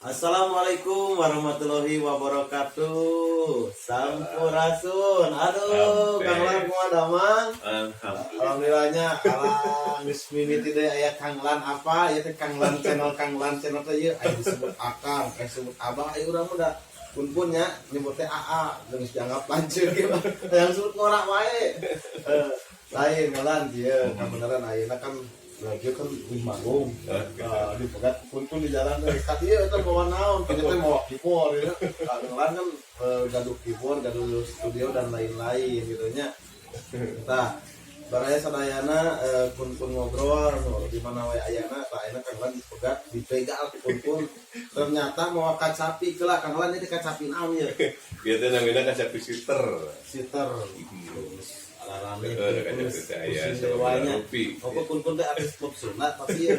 Assalamualaikum warahmatullahi wabarakatuh. Sampurasun. Aduh, Kang Lan kumaha damang? Alhamdulillahnya alang geus mimiti deui aya Kang Lan apa? Ieu teh Kang Lan channel teh ieu aya disebut Akang, disebut Abah, ieu urang mah da pun nya nyebut teh AA, geus dianggap lanceuk ieu. Yang disebut ngora wae. Lain ngalan ieu, kabeneran ayeuna kan lagi kan di manggung, di pegat pun di jalan dari tadi itu bawa naon, kita teh bawa keyboard, ya, kalau kan gaduh keyboard, gaduh studio dan lain-lain gitunya. Kita baraya sadayana pun ngobrol, di mana wae ayana, tak enak kan di pegat, dipegal pun ternyata mau kacapi kelak kan lan itu kacapi naon ya. Biasanya namanya kacapi sitter. Rame terus saya sama Rupi. Apa pun teh artis pop sunat tapi ya.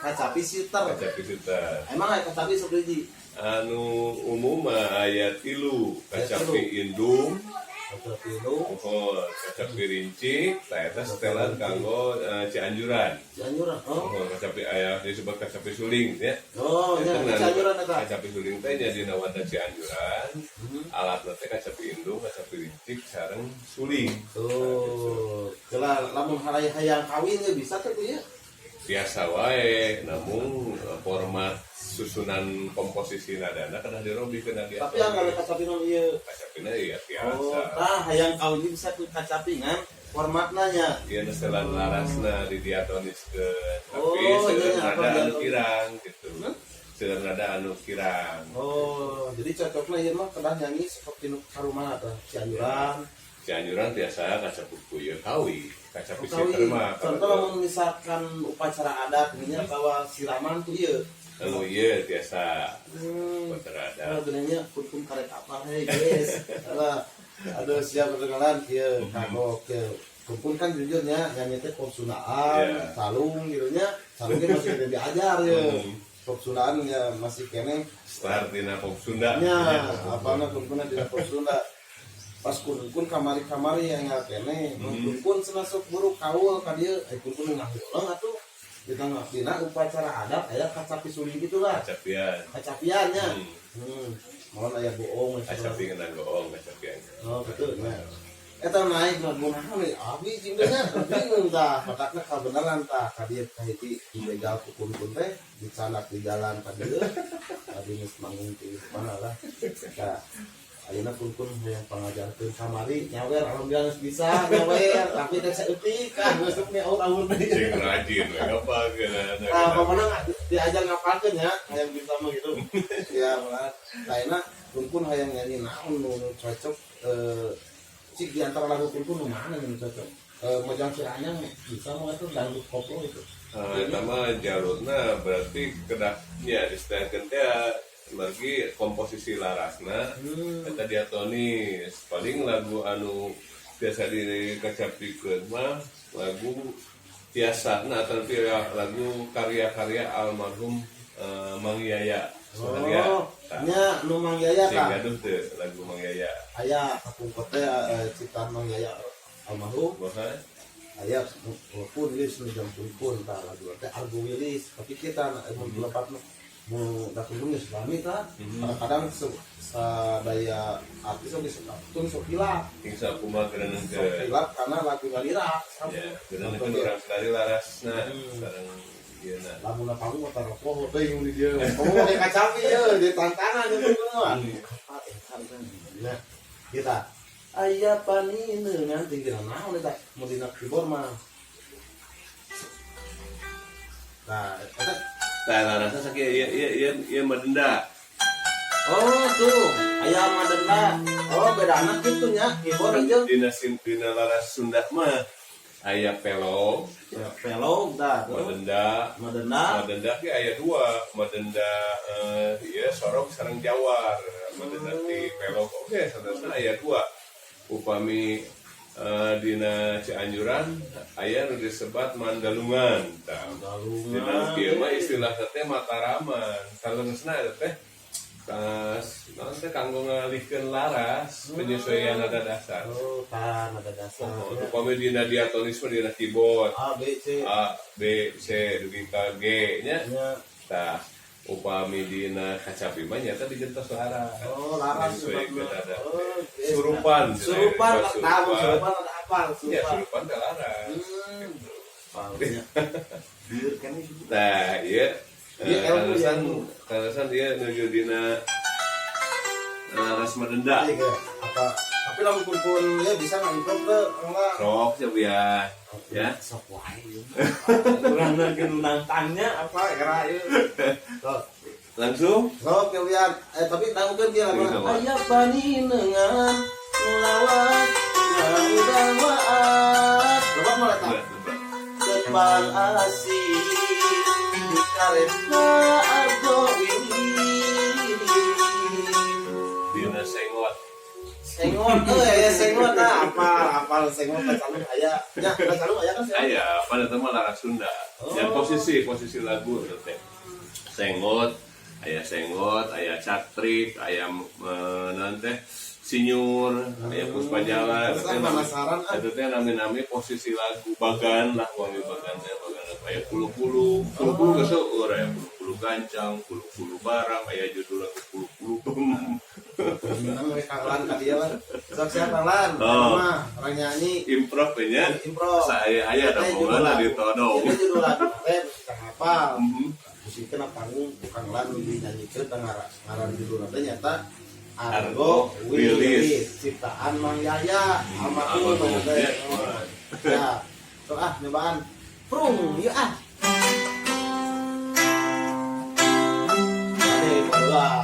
Kacapi sitter. Emang aya kacapi sabeuji? Anu umum aya 3, kacapi indung, kacapi rinci, eta setelan kanggo Cianjuran. Kacapi aya disebut kacapi suling ya. Cianjuran eta. Kacapi suling teh nya dina wadah Cianjuran. Alatna teh kacapi indung, kacapi rinci sareng suling. Gelar lamun hayang kawin ge bisa teh ya. Biasa wae, namun format susunan komposisi nadana kada dirobikeun dia. Tapi yang kalau kacapina ieu kacapina ya biasa. Hayang kawin bisa tuh kacapingan formatna nya. Ieu setelan larasna didiatoniskeun. Tapi seueur nada anu kirang gitu. Seueur nada anu kirang. Jadi cocokna ieu mah kedah nyanyi seperti nu karumaha tah Cianjuran biasa kacapuku ieu kawi. Kacapi sitter mah. Contoh lamun misalkan upacara adat nya bawa siraman tuh ieu. Iya biasa. Upacara adat. Benernya pun karek apa guys. Aduh siap perkenalan ieu kagok kumpul kan jujurnya nyanyi teh pop sunaan, salung gitu nya. Salungnya masih diajar ya. Pop sunaan ya masih kene start dina pop Sunda. Nya, apana kumpulna dina pop Sunda. Pas kun kamari yang kene, kun senasuk buruk kaul ka dieu, kun ngaheuleung atuh. Kita dina upacara adat aya kacapi suling gitu lah. Kacapiannya. Mohon aya bohong. Kacapi ngeunang goong kacapian. Oh betul. Nah. Eta naik nabunaha we abi jingnya bingung tah. Matakna kabeneran tah ka dieu ka hiji dibegal ku kun teh dicanak di jalan ka dieu. Abi geus manggung di mana lah. Ayeuna pun yang pangajarkeun kamari nyawer alhamdulillah geus bisa nyawer tapi teh saeutik kan geus teh aur-aur deui. Sing rajin we ngapalkeun. Pokona diajar ngapalkeun ya hayang bisa mah gitu. Ya benar. Ayeuna pun hayang nyanyi naon nu cocok cik di antara lagu pun nu mana nu cocok. Mojang Ciranyang bisa mah itu dangdut koplo itu. Eta mah jalurna berarti kedah nya distekeun teh lagi komposisi larasna eta diatonis paling lagu anu biasa dikacapikeun mah lagu biasana tapi lagu karya-karya almarhum Mang Yaya nya nu Mang Yaya tah sing gaduh teh lagu Mang Yaya aya kapungkot teh ciptaan Mang Yaya almarhum aya pun wilis nu jam pun tah lagu teh Argo Wilis tapi kita mun lepat mau datang dulu Islami kan kadang-kadang sadaya artis oke sebetulnya sok hilap bisa kumaha keunang ke hilap karena lagu ngalira ya keunang ke urang sekali larasna sareng ieu na lamun panggung motor poho teuing di dieu poho ge kacapi ye di tantangan itu semua nah kita aya panina nanti kira naon eta mun dina keyboard mah nah eta larasna sakieu ieu madenda. Tuh aya madenda. Bedana kitu nya keyboard jeung dina laras Sunda mah aya pelog. Pelog dah. Madenda ge aya 2, madenda ieu sorong sareng jawar. Madenda ti pelog oge sanesna aya 2. Upami dina Cianjuran aya nu disebat Mandalungan tah. Dina kieu mah istilah teh Mataraman. Saleungsna eta teh naon teh kanggo ngalihkeun laras penyesuaian nada dasar. Nada dasar. Upami dina diatonis mah dina keyboard A B C dugi ka G nya. Tah upami dina kacapi mah nyata digentos laras. Oh, laras Sesuai sebabna. ada Oh, surupan. Surupan tahu, surupan ada apa? Ya Surupan. surupan teh laras. Palnya. Biar kan itu. Nah, iya. Iya, Kalasan dia nuju dina laras medenda. Iya, apa? Tapi lamun kumpul ya bisa ngimprov ke enggak? Sok ya. Ya. Sok wae. Kurang lagi nantangnya apa era ieu. Sok. Langsung Sok ya biar tapi tahu kan dia Iya, apa? Pak. Aya paninengan ngelawat ngudang waat. Coba mulai tak. Depan asih di kareta argo ini. dina sengot. Sengot, ya sengot nah apa sengot calung aya, nya calung aya kan sengot. Aya pada teman laras Sunda. Yang posisi lagu itu teh. Sengot, aya cakrik, aya nanti sinyur, aya puspa jalan. Saya penasaran Itu teh nami posisi lagu bagan lah, wangi bagan teh bagan aya pulu-pulu geus seueur aya pulu-pulu gancang, pulu-pulu barang, aya judul lagu pulu-pulu. Menang mereka lan ka dia lan. Sok siapa lan? Oh. Mah orang nyanyi Improv nya. improv. Saya aya da momongan ditodong. Ini judul lagu teh kita hafal. Mhm. Musikna panggung bukan lan dinyanyiikeun teh ngaran judul teh nyata Argo Wilis ciptaan Mang Yaya almarhum teh. Ya. Sok nyobaan. Prung, yuk ah. Ini kedua.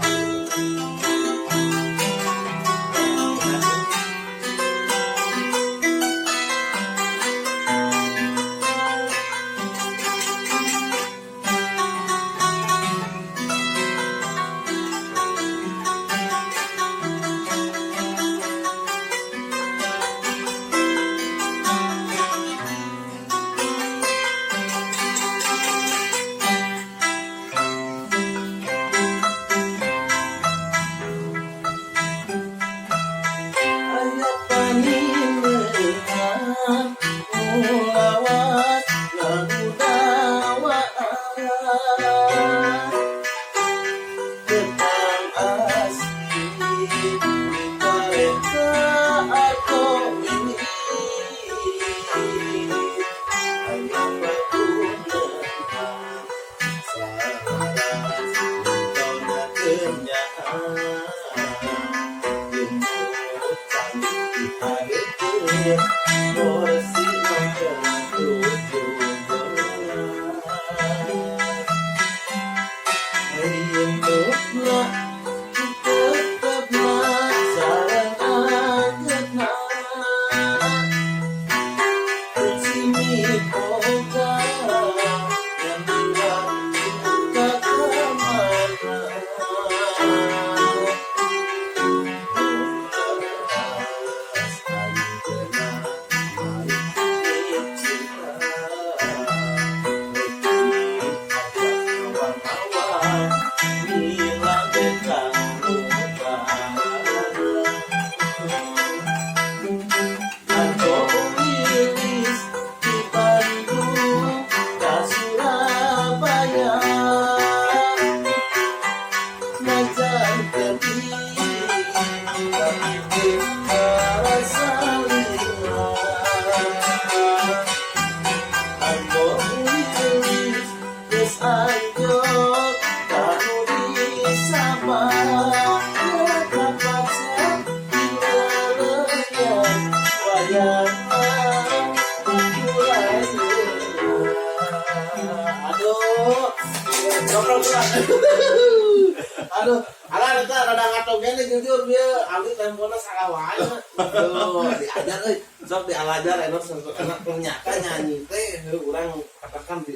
Aduh, ala eta rada ngatogen jujur dia abdi tempona sakawae. Aduh, diajar euy. Sok dialajar enos anak ternyata nyanyi teh urang katakan di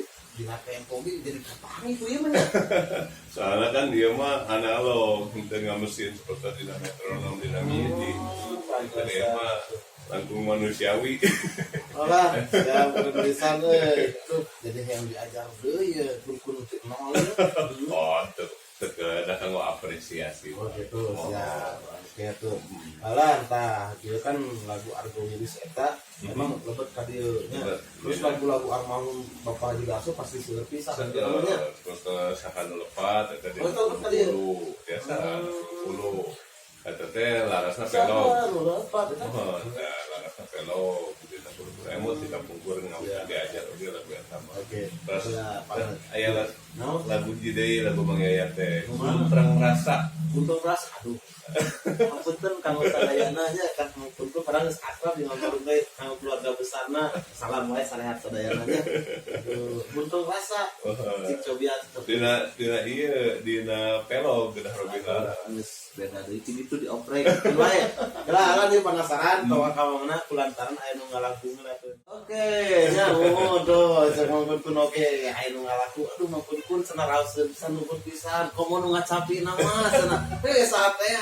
tempo ge jadi kapangi itu ieu mah. Soalnya kan dia mah analog, dengan mesin seperti di metronom dinamiti. Dia mah langkung manusiawi. Olah, ya penulisan euy. Tuh, jadi yang diajar deui ya kun teu nol. Oh, ada kanggo apresiasi. Oh gitu, siap. Kayak tuh. Alah, tah, dia kan lagu Argo Wilis eta memang lebet ka dieu nya. Terus terus lagu-lagu almarhum Bapak Haji Gaso pasti sudah pisah kan namanya. Terus sakan lepat eta di dulu biasa 10 eta teh larasna pelog. Lepat eta. Larasna pelog kita buru-buru emot kita pungkur ngawur diajar oge lagu eta mah. Oke. Terus aya Naon? lagu jidei lagu Mang Yayat teh. Terang rasa. Untung rasa aduh. Punten kanggo sadayana nya kan punten padahal geus akrab di ngomong teh kanggo keluarga besarna salam wae sarehat sadayana nya. Aduh, untung rasa. Cik cobian Dina pelog gedah Robina. Geus beda deui itu dioprek wae. Lah dia penasaran tawa ka mana kulantaran aya nu ngalakukeun lakeun. Oke, nya tuh cek mangkun oke aya nu ngalaku. Aduh mangkun cenah raoseun pisan numpun pisan. Komo nu ngacapi nama cenah. Saat teh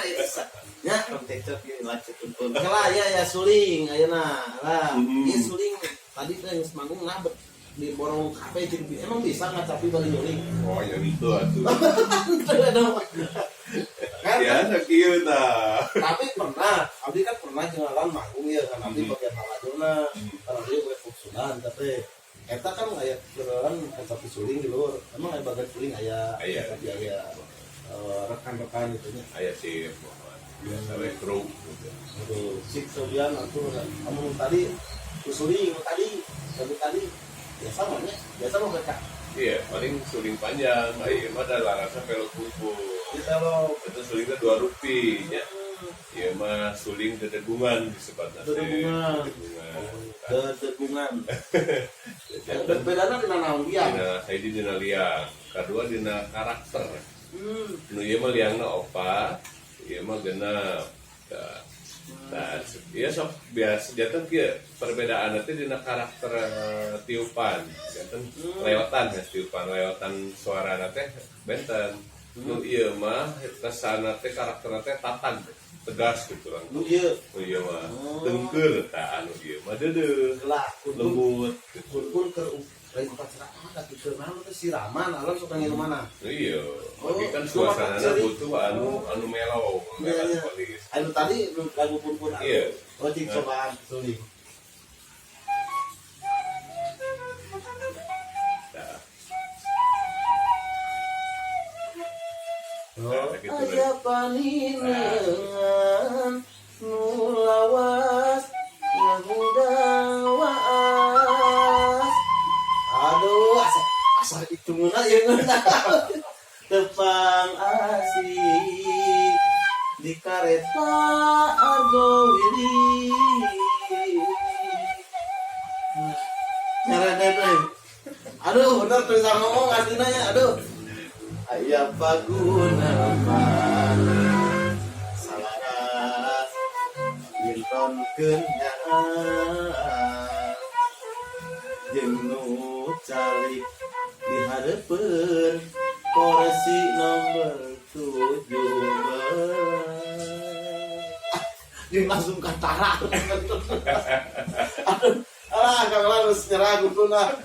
ya kontek cok ieu lanjut tuntun. Kala ya suling ayeuna. Lah, ieu suling tadi teh geus manggung ngabet di borong kafe jeung emang bisa ngacapi bari nyuling. Oh, ya itu atuh. Kan Ya, sakieu tah. tapi pernah, abdi kan pernah jengalan manggung ya kan abdi bagian halajurna. Kalau dia boleh fungsional tapi eta kan aya beneran ngacapi suling di luar. Emang aya bagian suling aya tapi aya rekan-rekan itu nya. Aya sih biasa we kru. Aduh, sik sobian atuh kamu tadi usuling tadi biasa mah biasa mah mereka. Iya, paling suling panjang, ayo mah ada larasnya pelok kumpul. Kita lo Itu sulingnya 2 rupiah, ya. Iya mah suling dedegungan disebut nasi. dedegungan. Dan bedana dina naon dia? Dina liang, kedua dina karakter. Nu ieu mah liangna opat, ieu mah genep. Nah, iya sok biasa jantan kieu perbedaan teh dina karakter tiupan. Jantan leotan ya tiupan leotan suarana teh benten. Nu ieu mah kesana teh karakterna teh tatan tegas gitu lah. Nu ieu mah tengkeur tah anu ieu mah deudeuh lembut. kun keur lain upacara ada keur naon teh siraman alam suka ngilu mana? Iya, bagi kan suasanana butuh anu mellow, melankolis. Anu tadi lagu pun Iya. Oh cik cobaan suling. Aja paningan nulawas ngagudawaas. Aduh, asa itu muna yang tepang asik di kareta Argo Willy. Aduh, bener tulisan ngomong aslinya ya, aduh. Aya pagunaman salaras Winton kenyaan jeung nu calik di hareupeun kursi nomor 17 jeung langsung kantara. Aduh, kang harus nyerah gutuna.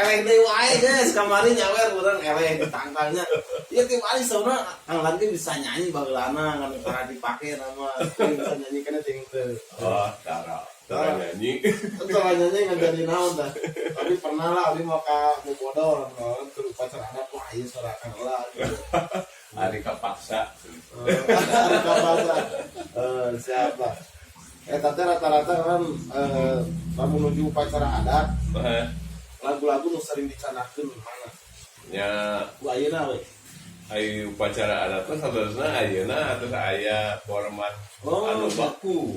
Eleh deui wae geus kamari nyawer urang eleh ditangkalnya. Ieu teh bali sauna kang Lan bisa nyanyi bageulana ngan cara dipake nama bisa nyanyi kana ting teu. Oh, cara nyanyi. Cara nyanyi ngan jadi naon tah. Tapi pernah lah abdi mau ka Bogor naon keur upacara adat wah ieu suara kang Lan. Ari kapaksa. Ari kapaksa. Siap lah. Tapi rata-rata kan kamu menuju upacara adat lagu-lagu nu sering dicanakeun mana nya ku ayeuna we ayo upacara adat teh sabenerna ayeuna atuh aya format anu baku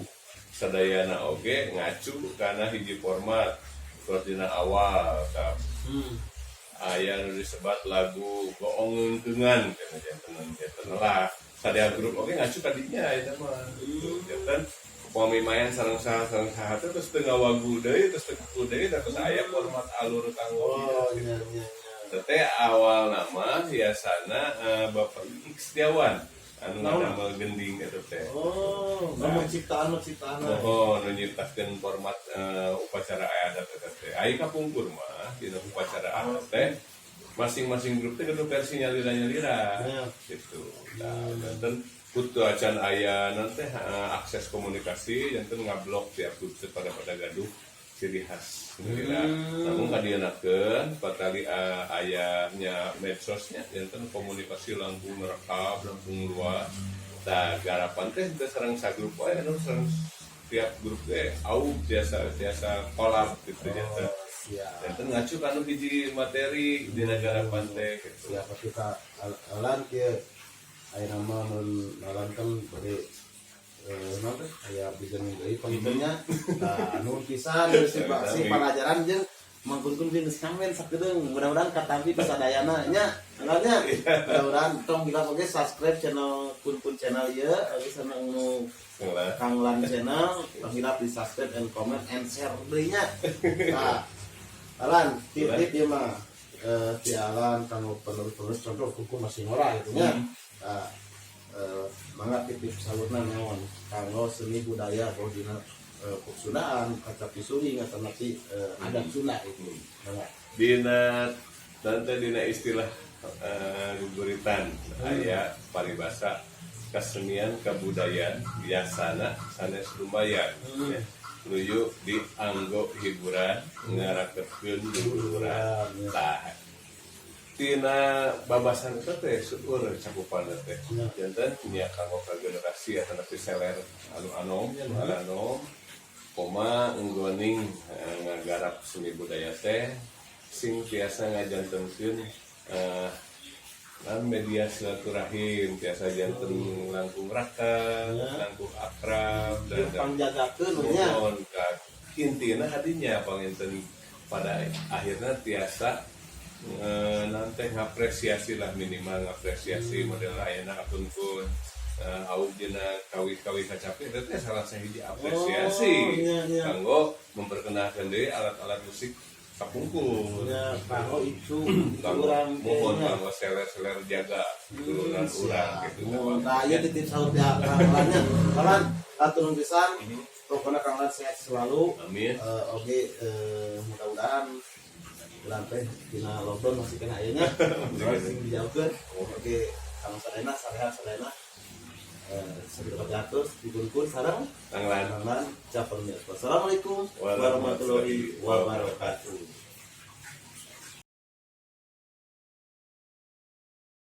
sadayana oge ngacu kana hiji format terus dina awal tah aya nu disebat lagu goongeunkeungan kana janten lah sadaya grup oge ngacu ka dinya eta mah janten pami main sareng saha terus tengah wagu deui terus teu deui terus aya format alur kanggo nya teh awal nama biasana Bapak X Setiawan anu ngadamel gending eta teh nama ciptaan nu nyiptakeun format upacara adat eta teh aya kapungkur mah dina upacara adat teh masing-masing grup teh kudu versi nyalira-nyalira gitu dan kutu acan aya nanti akses komunikasi janten ngablok tiap grup pada gaduh ciri khas Nurira. Namun kadienakeun patali ayahnya medsosnya enten komunikasi langkung rekap langkung luas. Tah garapan teh teu sareng sagrup wae anu sareng tiap grup teh au biasa kolab gitu nya teh. Enten ngacu kanu hiji materi di garapan teh gitu. Siapa kita alan kieu aya nama mun alankan bari naon teh aya bikin deui pentingnya anu pisan si pelajaran jeung mangkunkun geus kamen sakedeung mudah-mudahan katampi kasadayana nya anggarnya mudah-mudahan tong kita oge subscribe channel kun channel ieu oge seneng nu Kanglan channel tong hilap di subscribe and comment and share deui nya. Nah Alan tip-tip ieu mah ti Alan kanggo penulis contoh kuku masih ngora gitu nya. Mangga tip-tip salurna naon kanggo seni budaya bahwa dina Sundaan, kata pisuli, kata nanti adat Sunda itu. Dina nanti dina istilah guguritan aya paribasa kesenian kebudayaan biasana sanes lumayan ya. Nuju dianggo hiburan ngarakeun hiburan tah tina babasan itu teh syukur cakupan teh jantan nya kanggo ka generasi eta nepi seler anu anom koma nggoning ngagarap seni budaya teh sing tiasa ngajantenkeun media silaturahim tiasa janten langkung rakat langkung akrab dan pangjagakeun nya intina hadinya panginten pada akhirnya tiasa nanti ngapresiasi lah minimal ngapresiasi model ayeuna akunkun au dina kawi-kawi kacapi itu teh salah sahiji apresiasi kanggo memperkenalkan deui alat-alat musik kapungkur kanggo itu urang mohon kanggo seler-seler jaga turunan urang gitu tah ieu titip saur ya Kanglannya Kanglan atur nuhun pisan pokona Kanglan sehat selalu amin oge mudah-mudahan lantai dina lockdown masih kena ayeuna masih dijauhkeun oge kang sadayana sarehat sebelum jatuh dikumpul sarang Kanglan Assalamualaikum warahmatullahi wabarakatuh.